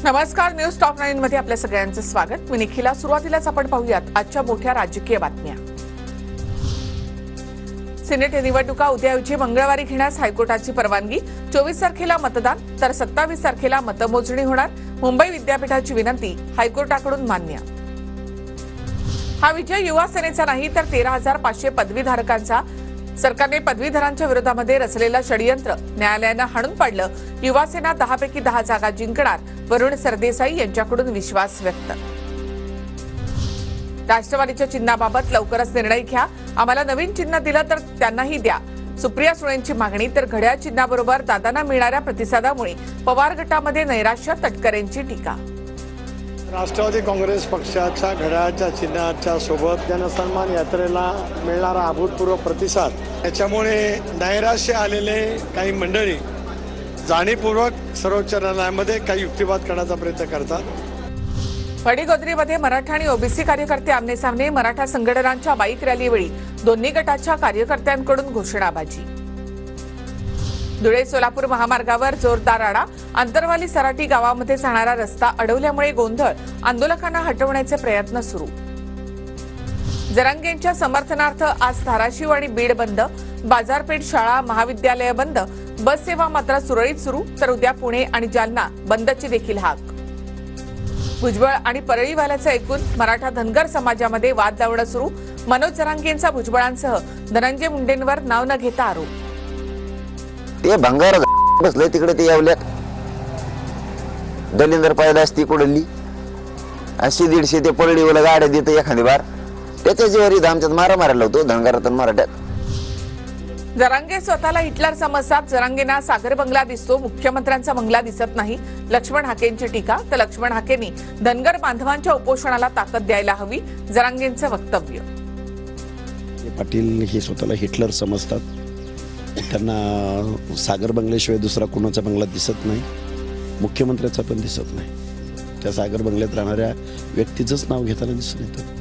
नमस्कार, news top 9 मध्ये आपल्या सगळ्यांचं स्वागत। मी निखिला। सुरुवातीलाच आपण पाहूयात आजच्या मोठ्या राजकीय बातम्या। सिनेट निवडणुका उद्याऐवजी मंगळवारी घेण्यास हायकोर्टाची परवानगी। 24 तारखेला मतदान तर 27 तारखेला मतमोजणी होणार। मुंबई विद्यापीठाची विनंती हायकोर्टाकडून मान्य। हा विजय युवा सेनेचा नाही तर 13,500 पदवीधारकांचा। सरकारने पदवीधरांच्या विरोधामध्ये रचलेलं षडयंत्र न्यायालयाने हाणून पाडलं। युवासेना 10 पैकी 10 जागा जिंकणार। वरुण सरदेसाई यांच्याकडून विश्वास व्यक्त। राष्ट्रवादीच्या चिन्हाबाबत लवकरच निर्णय घ्या। आम्हाला नवीन चिन्ह दिलं तर त्यांनाही द्या। सुप्रिया सुळेंची मागणी। तर घड्याळ चिन्हाबरोबर दादांना मिळणाऱ्या प्रतिसादामुळे पवार गटामध्ये नैराश्य। तटकरेंची टीका। राष्ट्रवादी काँग्रेस पक्षाच्या घड्याळाच्या चिन्हाच्या सोबत जनसन्मान यात्रेला मिळणारा अभूतपूर्व प्रतिसाद याच्यामुळे नैराश्य आलेले काही मंडळी जाणीवपूर्वक सर्वोच्च न्यायालयामध्ये काही युक्तिवाद करण्याचा प्रयत्न करतात। वडीगोद्रीमध्ये मराठा आणि ओबीसी कार्यकर्ते आमने सामने। मराठा संघटनांच्या बाईक रॅलीवेळी दोन्ही गटाच्या कार्यकर्त्यांकडून घोषणाबाजी। धुळे सोलापूर महामार्गावर जोरदार राडा। आंतरवाली सराटी गावामध्ये जाणारा रस्ता अडवल्यामुळे गोंधळ। आंदोलकांना हटवण्याचे प्रयत्न सुरू। जरांगेंच्या समर्थनार्थ आज धाराशिव आणि बीड बंद। बाजारपेठ, शाळा, महाविद्यालय बंद। बस सेवा मात्र सुरळीत सुरू। तर उद्या पुणे आणि जालना बंदची देखील हाक। भुजबळ आणि परळीवाल्याचं ऐकून मराठा धनगर समाजामध्ये वाद लावणं सुरू। मनोज जरांगेंचा भुजबळांसह धनंजय मुंडेंवर नाव न घेता आरोप। ते भंगार बसले तिकडे ते येवल्यात दलिंदर पाहिला असती कुडली 80-150 ते पडलीवाला गाड्या देत एखादी बार त्याच्या जीवारी आमच्यात मारा मारायला होतो धनगरात मराठ्यात। जरांगे स्वतःला हिटलर समजतात। जरांगेंना सागर बंगला दिसतो, मुख्यमंत्र्यांचा बंगला दिसत नाही। लक्ष्मण हाकेंची टीका। तर लक्ष्मण हाकेंनी धनगर बांधवांच्या उपोषणाला ताकद द्यायला हवी। जरांगेंचं वक्तव्य। पाटील हे स्वतःला हिटलर समजतात। त्यांना सागर बंगल्याशिवाय दुसरा कोणाचा बंगला दिसत नाही, मुख्यमंत्र्याचा पण दिसत नाही। त्या सागर बंगल्यात राहणाऱ्या व्यक्तीचंच नाव घेताना दिसून येतं।